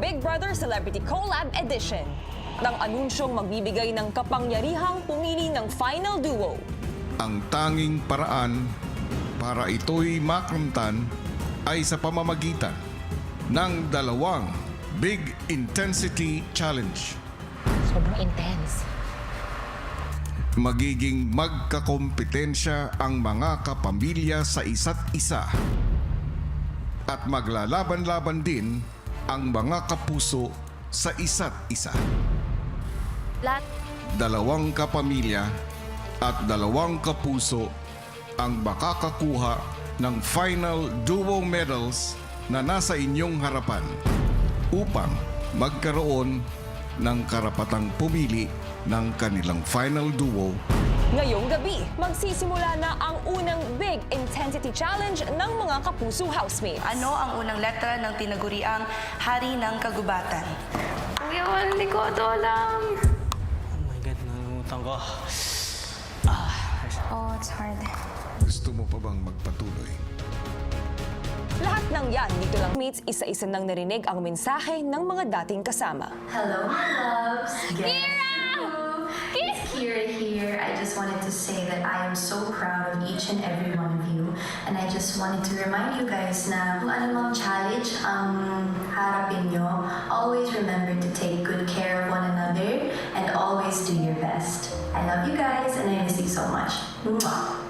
Big Brother Celebrity Collab Edition. Ang anunsyong magbibigay ng kapangyarihang pumili ng final duo. Ang tanging paraan para ito'y makamtan ay sa pamamagitan ng dalawang Big Intensity Challenge. Sobrang intense. Magiging magkakompetensya ang mga kapamilya sa isa't isa. At maglalaban-laban din ang mga kapuso sa isa't isa. Dalawang kapamilya at dalawang kapuso ang makakakuha ng final duo medals na nasa inyong harapan upang magkaroon ng karapatang pumili ng kanilang final duo. Ngayong gabi, magsisimula na ang unang Big Intensity Challenge ng mga kapuso housemates. Ano ang unang letra ng tinaguriang Hari ng Kagubatan? Kuya, hindi ko ito alam. Oh my God, nangungutang ko. Oh, it's hard. Gusto mo pa bang magpatuloy? Lahat ng yan, dito lang mates, isa-isa nang narinig ang mensahe ng mga dating kasama. Hello, my loves. It's Kira here. I just wanted to say that I am so proud of each and every one of you. And I just wanted to remind you guys na kung anumang challenge ang harapin nyo, always remember to take good care of one another and always do your best. I love you guys and I miss you so much. Mwah!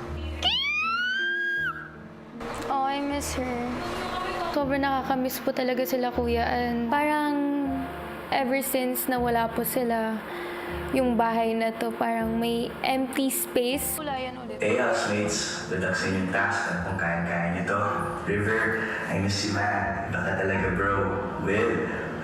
Oh, I miss her. Sobrang nakakamiss po talaga sila, kuya. And parang ever since nawala po sila, yung bahay na to parang may empty space. Wala yan ulit. Hey, housemates. Good luck sa inyong task at kung kaya-kaya niyo to. River, I miss you, man. Iba ka talaga, bro. Will,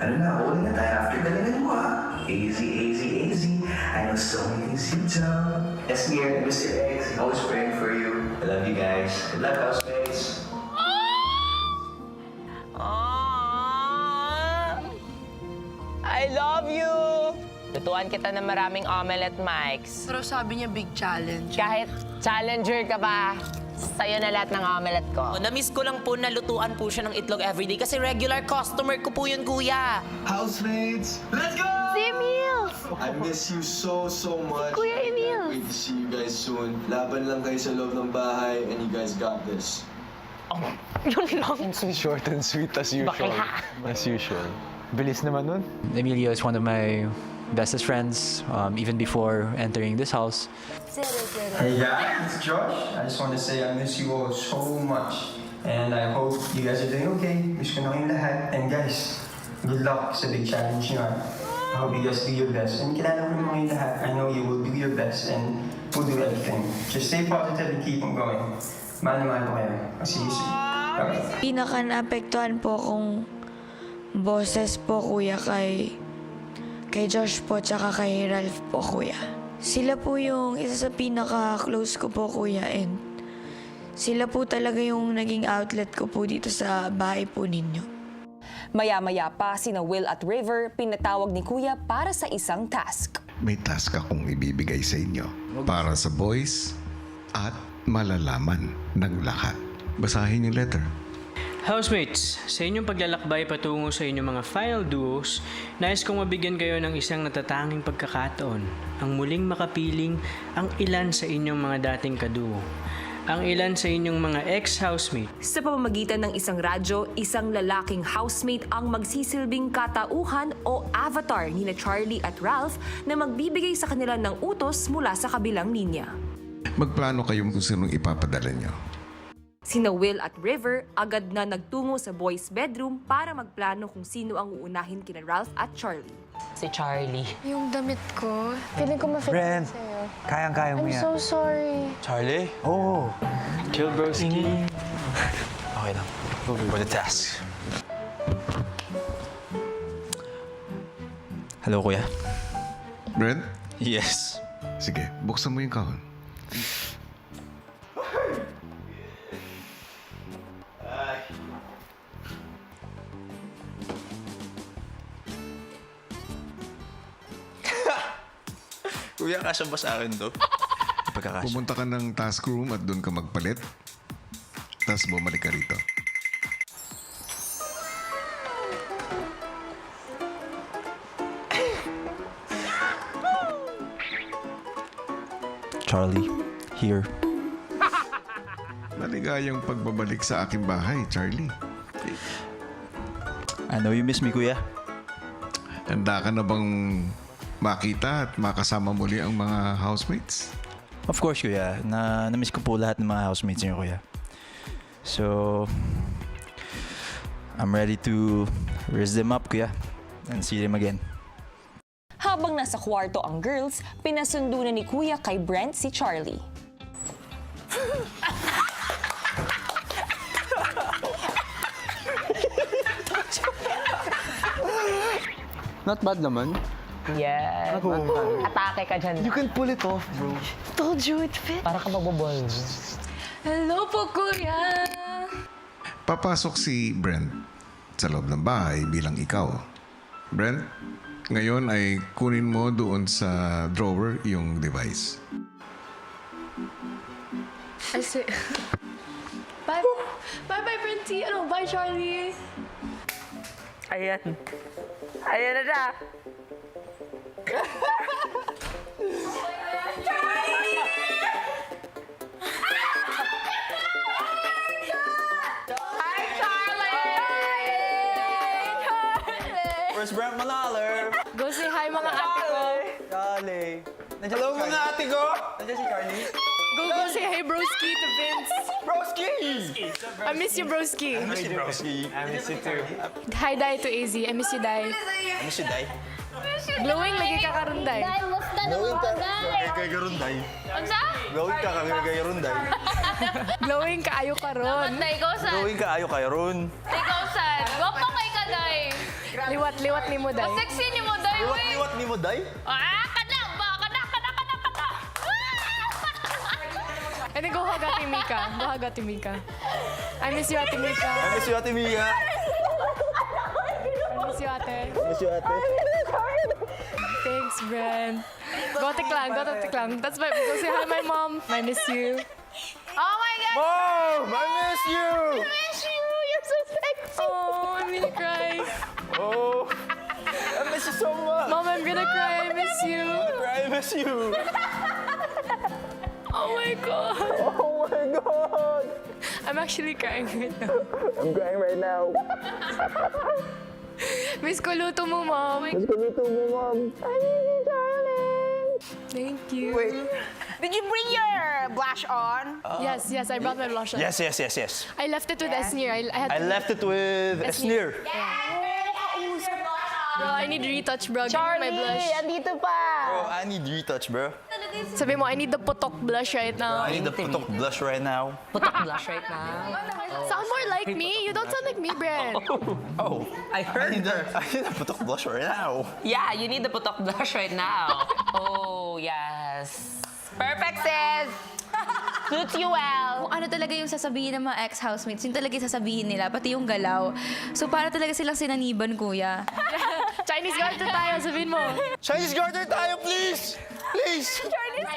ano na, uwi na tayo after galingan mo, ha? Easy, easy, easy. I know so many things you've done. Esmir, Mr. X, always praying for you. I love you guys. Good luck, housemates. I love you! Lutuan kita ng maraming omelette, Mikes. Pero sabi niya big challenge. Kahit challenger ka ba, sa'yo na lahat ng omelette ko. Na-miss ko lang po na lutuan po siya ng itlog everyday kasi regular customer ko po yun, kuya. Housemates, let's go! Si Emil! I miss you so much. Kuya Emil! Wait to see you guys soon. Laban lang kayo sa loob ng bahay and you guys got this. Yun lang. Short and sweet as usual. Bakla. As usual. Bilis naman nun. Emilio is one of my bestest friends, even before entering this house. Hey guys, it's Josh. I just want to say I miss you all so much. And I hope you guys are doing okay. Wish ko na kayong lahat. And guys, good luck sa big challenge nyo. I hope you guys do your best. And kilala ko naman kayong lahat. I know you will do your best and we'll do everything. Just stay positive and keep on going. Mahal na mahal ko kayo. I'll see you soon. Bye. Pinaka-naapektuhan po kung boses po, kuya, kay Josh po tsaka kay Ralph po, kuya. Sila po yung isa sa pinaka-close ko po, kuya, and sila po talaga yung naging outlet ko po dito sa bahay po ninyo. Maya-maya pa, sina Will at River pinatawag ni Kuya para sa isang task. May task akong ibibigay sa inyo para sa boys at malalaman ng lahat. Basahin yung letter. Housemates, sa inyong paglalakbay patungo sa inyong mga final duos, nais kong mabigyan kayo ng isang natatanging pagkakataon, ang muling makapiling ang ilan sa inyong mga dating kaduo, ang ilan sa inyong mga ex-housemate. Sa pamamagitan ng isang radyo, isang lalaking housemate ang magsisilbing katauhan o avatar ni na Charlie at Ralph na magbibigay sa kanila ng utos mula sa kabilang linya. Magplano kayo kung sinong ipapadala nyo. Sina Will at River agad na nagtungo sa boys' bedroom para magplano kung sino ang uunahin kina Ralph at Charlie. Si Charlie. Yung damit ko, feeling ko ma-fit Ren, sa'yo. kayang-kaya mo I'm yan. so sorry. Charlie? Oo. Chill, broski. Okay lang. For the task. Hello, kuya. Brent? Yes. Sige, buksan mo yung kahon. Kuya, kasya ba sa akin to? Pagkakasya. Pumunta ka ng task room at doon ka magpalit. Tapos bumalik ka rito. Charlie, here. Maligayang pagbabalik sa aking bahay, Charlie. I know you miss me, kuya. Handa ka na bang makita at makasama muli ang mga housemates? Of course, kuya. Na-miss ko po lahat ng mga housemates niyo, kuya. So, I'm ready to raise them up, kuya. And see them again. Habang nasa kwarto ang girls, pinasundo na ni Kuya kay Brent si Charlie. Not bad naman. Yes. Atake ka dyan. You can pull it off, bro. Told you it fit. Para ka magbobol. Hello po, Kuya! Papasok si Brent sa loob ng bahay bilang ikaw. Brent, ngayon ay kunin mo doon sa drawer yung device. I say... Bye! Bye-bye, Brenty! Bye, Charlie! Ayan. Ayan na siya. Hi, Charlie! Where's Brent Manaler? Go say hi, mga ate ko! Charlie. Hello, mga ate ko! Nandiyan si Charlie. Go say hi, broski, to Vince! Broski! I miss you, broski! I miss you, Broski. I miss you too. Hi, Dai, to AZ. I miss you, Dai. I miss you, Day. Glowing lagi ka karon, Dai. Gawin ka kay Garunday. Gawin ka kay Garunday. Glowing ka ayo karon. Gawin ka ayo kay Ron. Liwat ni mo, Dai. Liwat ni mo, Day? And then go hug Ate Mika. Go hug Ate Mika. I miss you, Ate Mika. I miss you, Ate Mia. I miss you, Ate. I miss you, Ate. Thanks, Bren. Go tiklang. That's my, go say hi, my mom. I miss you. Mom, I miss you. You're so sexy. Oh, I'm gonna cry. Oh, I miss you so much. Mom, I'm gonna cry. I miss you. I miss you. Oh my God. Oh my God. I'm actually crying right now. I'm crying right now. Miss ko luto mo, Mom. Miss ko luto mo, Mom. I miss you, darling. Thank you. Wait. Did you bring your blush on? Yes, I brought my blush on. Yes. I left it with Esnir. I left it with Esnir. Bro, I need retouch, bro. Give me Charlie, my blush. andito pa. Bro, I need retouch, bro. Sabi mo, I need the putok blush right now. I need the putok blush right now. Putok blush right now. Sound more like me. You don't sound like me, Brent. Oh, I heard I need the putok blush right now. Yeah, you need the putok blush right now. Oh, yes. Perfect, sis. Suits you well. Kung ano talaga yung sasabihin ng mga ex-housemates, yun talaga yung sasabihin nila, pati yung galaw. So, para talaga silang sinaniban, kuya. Chinese garter tayo, sabihin mo. Chinese garter tayo, please! Please!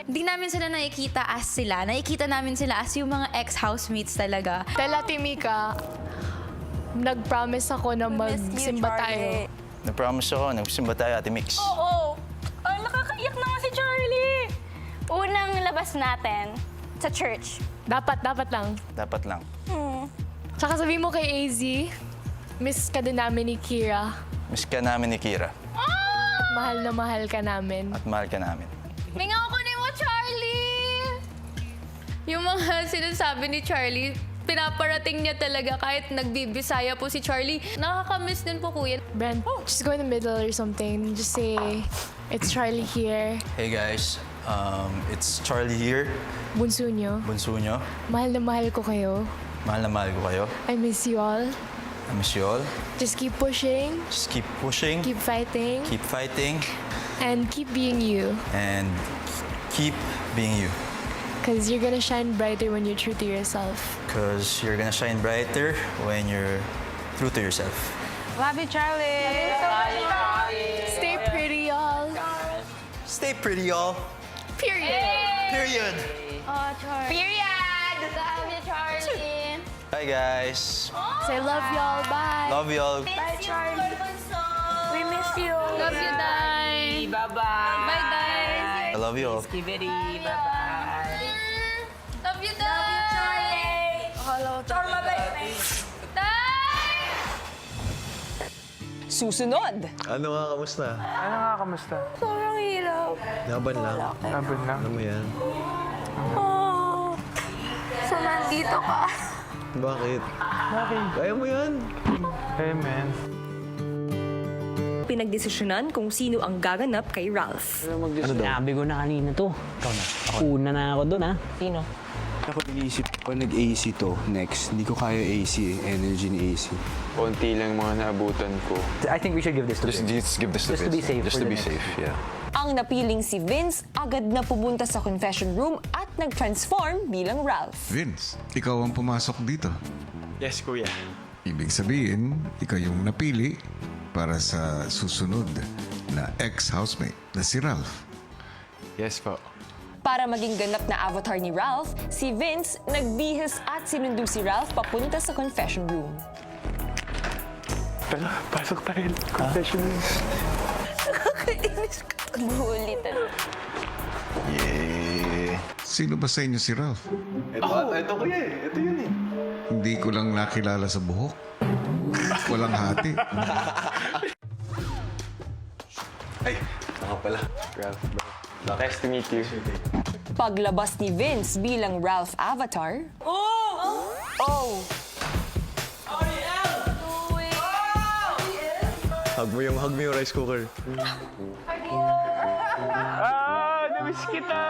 Hindi namin sila nakikita as sila. Nakikita namin sila as yung mga ex-housemates talaga. Tell Ate Mika, nag-promise ako na magsimba tayo. Nag-promise ako, nagsimba tayo, Ate Mix. Oo. Nakakaiyak naman si Charlie. Unang labas natin sa church. Dapat lang. Dapat lang. Tsaka sabihin mo kay AZ, miss ka din namin ni Kira. Miss ka namin ni Kira. Mahal na mahal ka namin. At mahal ka namin. Mingaw ko ni mo, Charlie! Yung mga sinasabi ni Charlie, pinaparating niya talaga kahit nagbibisaya po si Charlie. Nakakamiss din po, kuya. Brent, just go in the middle or something. Just say, it's Charlie here. Hey guys, it's Charlie here. Bunso niyo. Bunso nyo. Mahal na mahal ko kayo. Mahal na mahal ko kayo. I miss you all. I miss you all. Just keep pushing, Just keep pushing. keep fighting, Keep fighting. and keep being you. And keep being you. Because you're gonna shine brighter when you're true to yourself. Because you're gonna shine brighter when you're true to yourself. Love you, Charlie. Stay pretty, y'all. Stay pretty, y'all. Period. Period. Oh, Charlie. Period. Love you, Charlie. Hi guys. Say love y'all. Bye. Love y'all. Bye, Charlie. We miss you. Love you, Dai. Bye-bye. Bye, guys. I love you all. Skibidi. Bye-bye. Susunod! Ano nga, kamusta? Sobrang hirap. Laban lang. Ano mo yan? Oh, so nandito ka. Bakit? Kaya mo yan. Pinagdesisyonan kung sino ang gaganap kay Ralph. Sinabi ko na kanina to. Ikaw na. Una na ako doon, ha? Sino? Ako nag-iisip, pag nag-AC to next, hindi ko kaya AC, energy ni AC. Konti lang mga naabutan ko. I think we should give this to Vince. Just give this to Just to be safe. Just for to the be next. safe, yeah. Ang napiling si Vince agad na pumunta sa confession room at nag-transform bilang Ralph. Vince, ikaw ang pumasok dito. Yes, kuya. Ibig sabihin, ikaw yung napili para sa susunod na ex-housemate na si Ralph. Yes po. Para maging ganap na avatar ni Ralph, si Vince nagbihis at sinundo si Ralph papunta sa confession room. Tara, pasok tayo. Confession room. Nakakainis ka. Bulitan. Yeah. Sino ba sa inyo si Ralph? Ito kuya eh. Ito yun eh. Hindi ko lang nakilala sa buhok. Walang hati. Ay, ako pala. Ralph, bro. Nice to meet you. Paglabas ni Vince bilang Ralph avatar, Hug mo yung rice cooker. Namiss kita!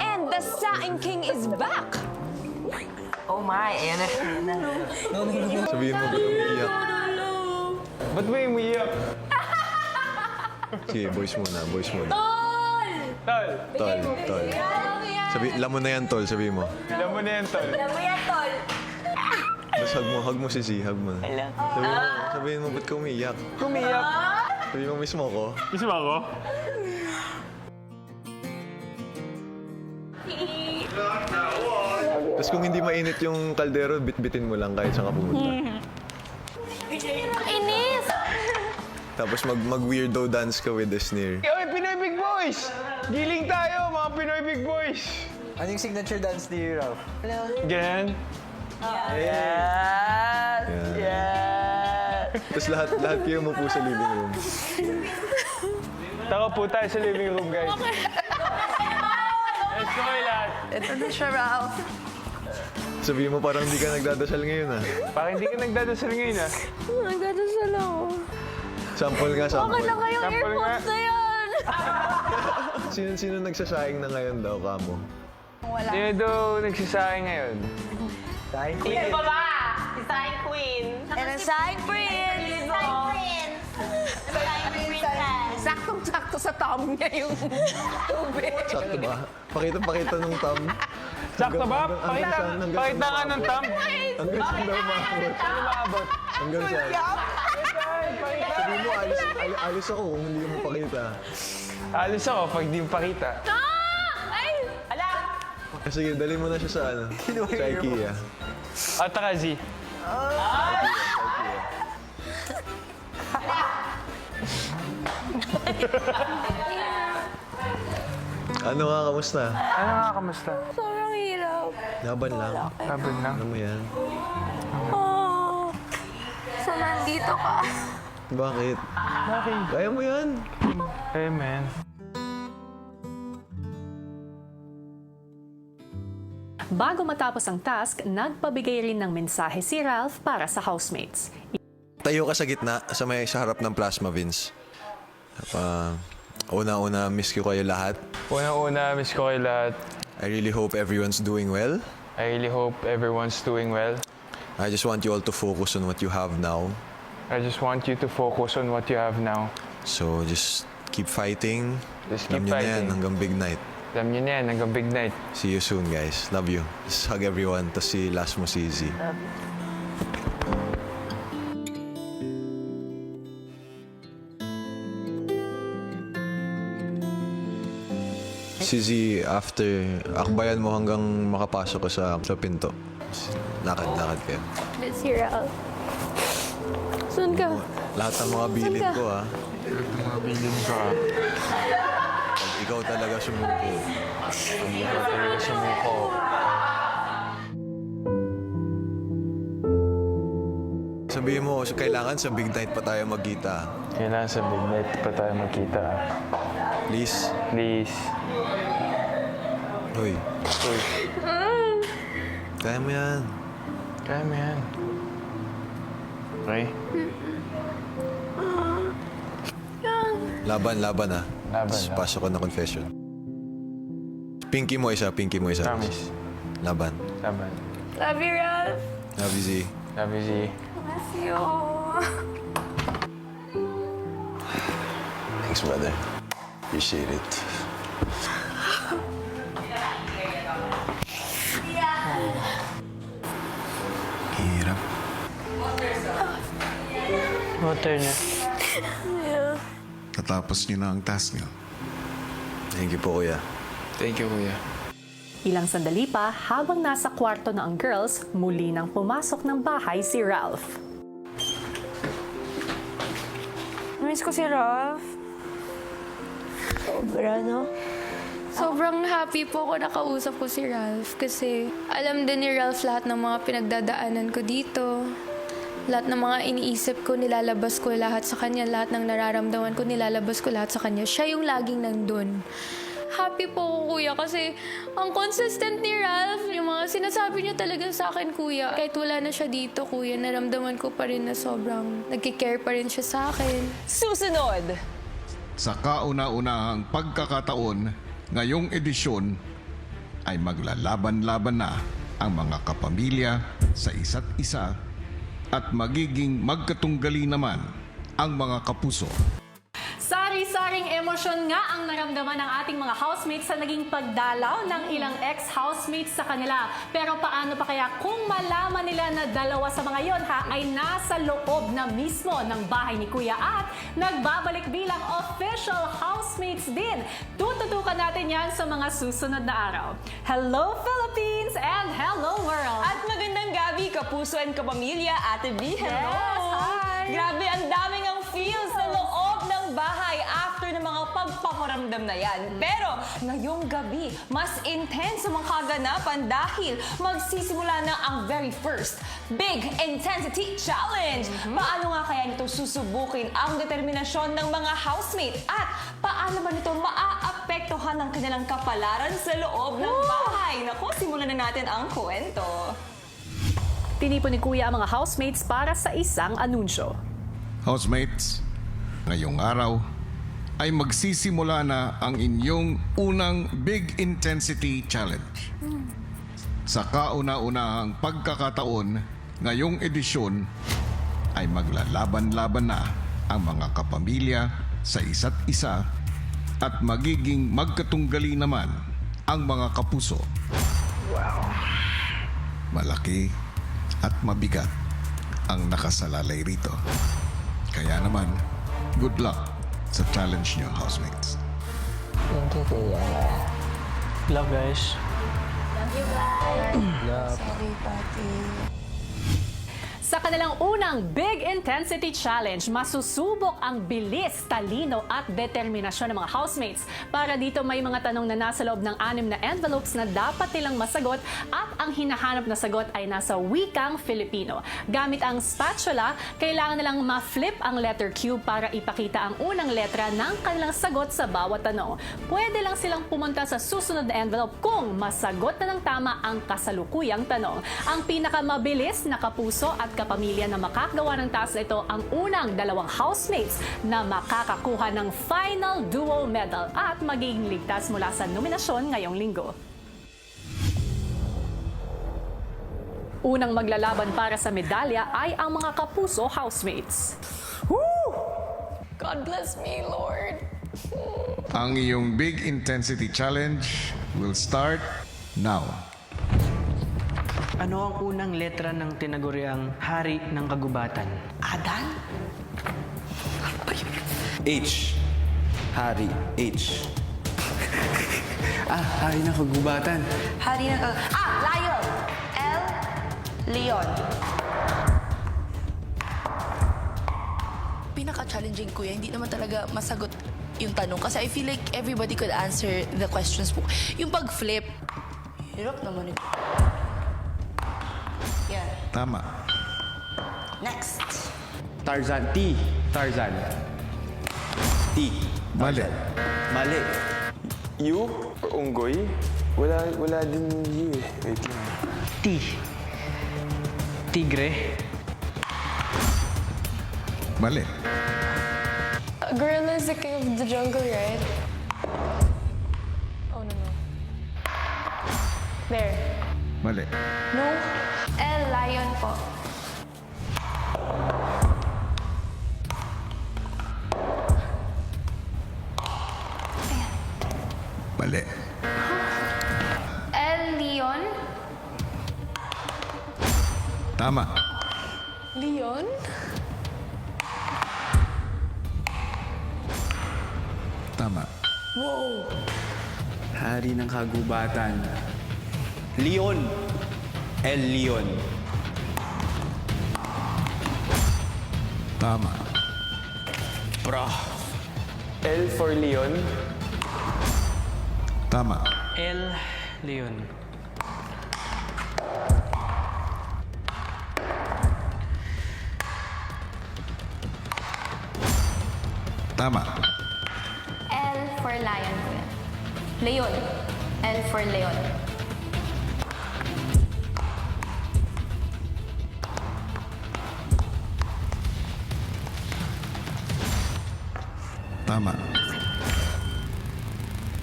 and the Saing King is back! Oh my, ayan na. Sabihin mo, ba't umiiyak? Ba't ba yung umiiyak? Sige, boys muna. Tol! Tol. Lamon na yan, tol. Sabihin mo. Alam mo na yan, tol. Tapos hug mo si Z. Hug mo. Sabihin mo, ba't ka umiiyak? Umiiyak. Sabihin mo, miss mo ko. Miss mo ako? Tapos kung hindi mainit yung kaldero, bitbitin mo lang kahit saan ka pumunta. Inis! Tapos mag-weirdo dance ka with the sneer. Oy, Pinoy Big Boys! Giling tayo, mga Pinoy Big Boys! Ano yung signature dance ni Ralph? Ganyan. Yan. Tapos lahat kayo umupo sa living room. Taka po tayo sa living room, guys. Let's go lahat. Ito na siya, Ralph. Sabihin mo parang hindi ka nagdadasal ngayon ah. Parang hindi ka nagdadasal ngayon, ah. Nagdadasal ako. Sample nga, Okay sample. lang kayong Sample earphones na yan. Sino nagsasaing na ngayon daw, kamo? Sino daw nagsasayang ngayon? Sino ba ba? Si Saing Queen. And a sign prince. Saktong-sakto sa tom niya yung tubig. Sakto ba? Pakita ng thumb. Sakto ba? Pakita nga ng thumb. Hanggang saan daw maabot? Ano maabot? Hanggang saan? Sabihin mo, alis ako kung hindi mo pakita. Alis ako pag di mo pakita. Sige, dali mo na siya sa sa IKEA. At taka, Z. Ano nga, kamusta? Kamusta? Sobrang hirap. Laban lang. Laban lang. Ano mo yan? Oh, so nandito ka. Bakit? Kaya mo yan. Amen. Bago matapos ang task, nagpabigay rin ng mensahe si Ralph para sa housemates. Tayo ka sa gitna, sa harap ng plasma, Vince. Una-una, miss ko kayo lahat. Una-una, miss ko kayo lahat. I really hope everyone's doing well. I really hope everyone's doing well. I just want you all to focus on what you have now. I just want you to focus on what you have now. So just keep fighting. Just keep Alam nyo na yan, fighting. hanggang big night. Alam niyo na yan, hanggang big night. See you soon, guys. Love you. Just hug everyone. Tapos si last mo si Z. Si Z, after, akbayan mo hanggang makapasok ka sa pinto. Lakad-lakad kayo. Miss you, Ralph. Saan ka? Lahat ng mga bilin ka? ko, ha? Lahat ng mga bilin ko, ha? Pag ikaw talaga sumuko. Pag ikaw talaga sumuko. Sabihin mo, kailangan sa big night pa tayo magkita. Kailangan sa big night pa tayo magkita. Please? Please. Uy. Kaya mo yan. Kaya mo yan. Okay? Laban ah. Laban. Pasok ko na confession. Pinky mo isa. Promise. Laban. Love you, Ralph. Love you, Z. Love you, Z. Miss you. Thanks, brother. Appreciate it. Hirap. Water na. Natapos niyo na ang task niyo. Thank you po, kuya. Thank you, kuya. Ilang sandali pa, habang nasa kwarto na ang girls, muli nang pumasok ng bahay si Ralph. Miss ko si Ralph. Sobra, no? Sobrang happy po ako nakausap ko si Ralph kasi alam din ni Ralph lahat ng mga pinagdadaanan ko dito. Lahat ng mga iniisip ko, nilalabas ko lahat sa kanya. Lahat ng nararamdaman ko, nilalabas ko lahat sa kanya. Siya yung laging nandun. Happy po ako, kuya, kasi ang consistent ni Ralph. Yung mga sinasabi niya talaga sa akin, kuya. Kahit wala na siya dito, kuya, naramdaman ko pa rin na sobrang nagkikare pa rin siya sa akin. Susunod! Sa kauna-unahang pagkakataon, ngayong edisyon ay maglalaban-laban na ang mga kapamilya sa isa't isa at magiging magkatunggali naman ang mga kapuso. Sari-saring emosyon nga ang naramdaman ng ating mga housemates sa naging pagdalaw ng ilang ex-housemates sa kanila. Pero paano pa kaya kung malaman nila na dalawa sa mga yon ay nasa loob na mismo ng bahay ni Kuya at nagbabalik bilang official housemates din? Tututukan natin yan sa mga susunod na araw. Hello Philippines and hello world! At magandang gabi, kapuso and kapamilya, Ate B. Hello! Yes, hi! Grabe, ang daming ang feels sa loob ng bahay after ng mga pagpaparamdam na yan. Pero ngayong gabi, mas intense ang mga kaganapan dahil magsisimula na ang very first Big Intensity Challenge. Paano nga kaya nito susubukin ang determinasyon ng mga housemate at paano ba nito maaapektuhan ng kanilang kapalaran sa loob ng bahay? Naku, simulan na natin ang kwento. Tinipon ni Kuya ang mga housemates para sa isang anunsyo. Housemates, ngayong araw ay magsisimula na ang inyong unang Big Intensity Challenge. Sa kauna-unahang pagkakataon, ngayong edisyon ay maglalaban-laban na ang mga kapamilya sa isa't isa at magiging magkatunggali naman ang mga kapuso. Wow! Malaki at mabigat ang nakasalalay rito. Kaya naman, good luck sa challenge niyo, housemates. Thank you, Kuya. Love, guys. Love you, guys. Sorry, Pati. Sa kanilang unang Big Intensity Challenge, masusubok ang bilis, talino at determinasyon ng mga housemates. Para dito may mga tanong na nasa loob ng 6 na envelopes na dapat nilang masagot at ang hinahanap na sagot ay nasa wikang Filipino. Gamit ang spatula, kailangan nilang ma-flip ang letter Q para ipakita ang unang letra ng kanilang sagot sa bawat tanong. Pwede lang silang pumunta sa susunod na envelope kung masagot na ng tama ang kasalukuyang tanong. Ang pinakamabilis na kapuso at kapamilya na makakagawa ng task na ito ang unang 2 housemates na makakakuha ng final duo medal at magiging ligtas mula sa nominasyon ngayong linggo. Unang maglalaban para sa medalya ay ang mga kapuso housemates. God bless me, Lord. Ang iyong Big Intensity Challenge will start now. Ano ang unang letra ng tinaguriang hari ng kagubatan? Adan? H. Hari. H. Hari na kagubatan. Hari ng... Lion! L. Leon. Pinaka-challenging ko hindi naman talaga masagot yung tanong. Kasi I feel like everybody could answer the questions po. Yung pag-flip, hirap naman ito. Yeah. Tama. Next. Tarzan. T. Tarzan. T. Mali. Mali. U or unggoy? Wala din U eh. Wait lang. T. Tigre. Mali. A gorilla is the king of the jungle, right? Oh, no. There. Mali. No. L, lion po. Mali. L, leon. Tama. Leon? Tama. Wow! Hari ng kagubatan. Leon. El Leon. Tama. Bro. L for Leon. Tama. El Leon. Tama. L for lion po yan. Leon. L for leon. Tama.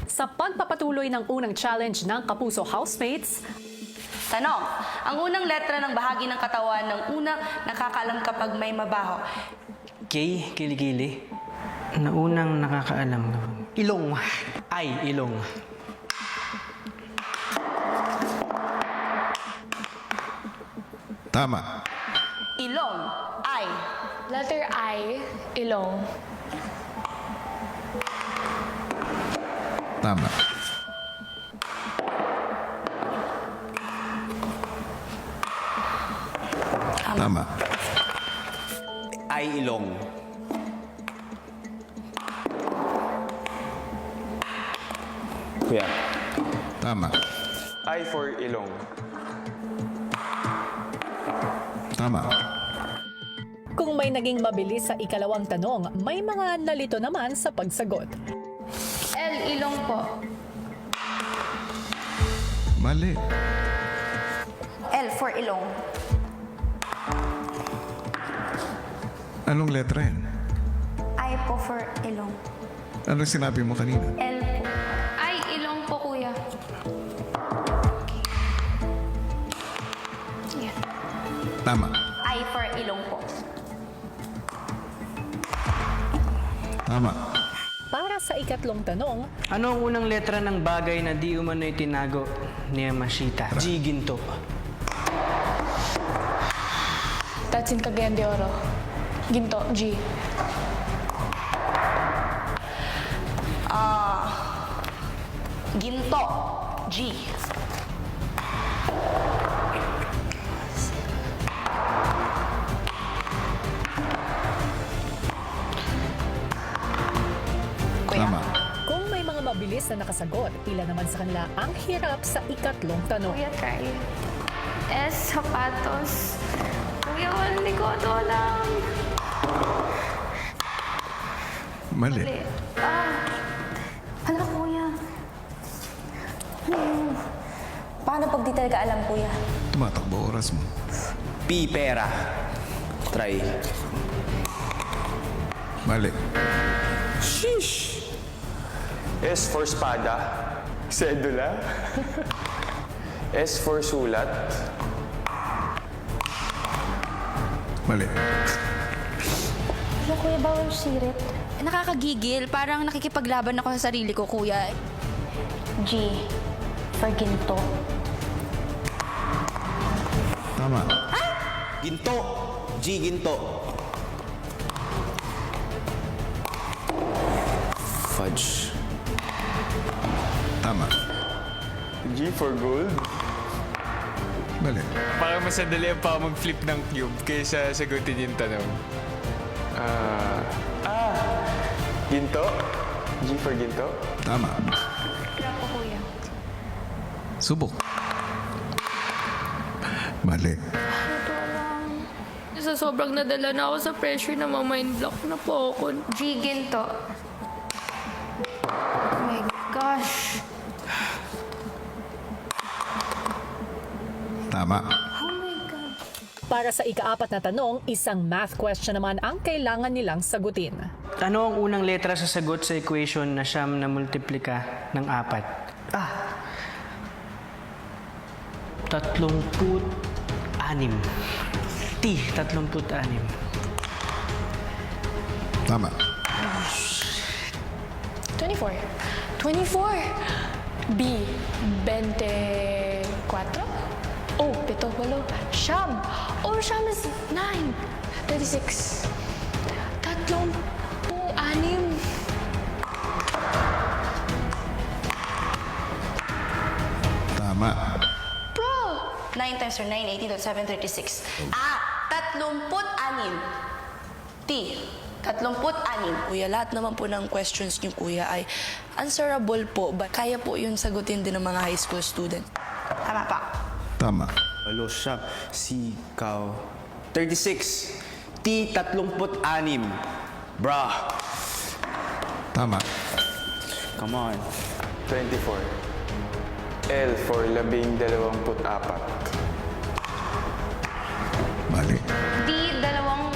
Sa pagpapatuloy ng unang challenge ng Kapuso housemates, Tanong, ang unang letra ng bahagi ng katawan ng unang nakakaalam kapag may mabaho. K. Kilikili. Na unang nakakaalam. Ilong. Ay, ilong. Tama. Ilong. I. Letter I, ilong. Tama. Tama. Ay ilong. Kuya. Tama. I for ilong. Tama. kung may naging mabilis sa ikalawang tanong, may mga nalito naman sa pagsagot. L, ilong po. Mali. L for ilong. Anong letra yan? I po for ilong. Anong sinabi mo kanina? L po. Ay, ilong po, kuya. Yeah. Tama. I for ilong po. Tama. Para sa ikatlong tanong, ano ang unang letra ng bagay na di umano'y tinago ni Yamashita? G. Ginto. Tatsin Cagayan de Oro. Ginto, G. Ginto. G. Tama. kung may mga mabilis na nakasagot, pila naman sa kanila ang hirap sa ikatlong tanong. Kuya, try. S, sapatos. Kuya, hindi ko ito alam. Mali. Hala, kuya. Paano pag di talaga alam, kuya? Tumatakbo oras mo. P, pera. Try. Mali. Sheesh! S for espada. Sedula. S for sulat. Mali. Hala, kuya, bawal sirit. Nakakagigil. Parang nakikipaglaban ako sa sarili ko, kuya. G. For ginto. Tama. Ginto. G, ginto. Fudge. Tama. G for gold. Mali. Parang mas madali pa mag-flip ng cube kaysa sagutin yung tanong. Ginto? G for ginto? Tama. Wala po, kuya. Subok. Mali. Ito alam. sa sobrang nadala na ako sa pressure na ma-mind block na po ako. G, ginto. Oh my gosh. Tama. Para sa ika-4 na tanong, isang math question naman ang kailangan nilang sagutin. Ano ang unang letra sa sagot sa equation na siyam na multiplika ng 4? 36. T, 36. Tama. 24. 24. B, 24. Oh, 7, 8. Siyam. Oh, siyam is 9. 36. 36. Tama. 9 times 4, 9, 18, 736. 36. T. 36. Kuya, lahat naman po ng questions niyo, kuya, ay answerable po. Kaya po yun sagutin din ng mga high school student. Tama pa. Tama. Walo siya. Sikaw. 36. T, 36. Bruh. Tama. Come on. 24. L for 24. Mali. D, 24.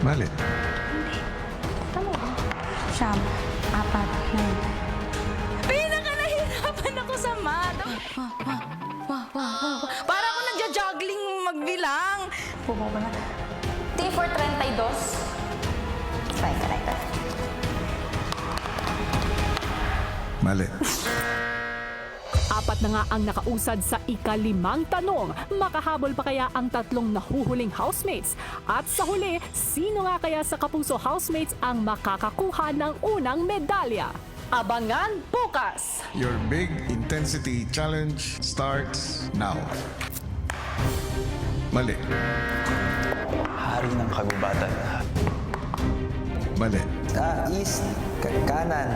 Mali. Tama ba? Siyam, 4, 9. Nahirapan ako sa math. Para ako nagja-juggling magbilang. Bumaba na. T for 32. Fine, correct. Mali. 4 na nga ang nakausad sa ika-5 tanong. Makahabol pa kaya ang 3 nahuhuling housemates? At sa huli, sino nga kaya sa Kapuso housemates ang makakakuha ng unang medalya? Abangan bukas! Your big intensity challenge starts now. Mali. Hari ng kagubatan. Mali. East, kanan.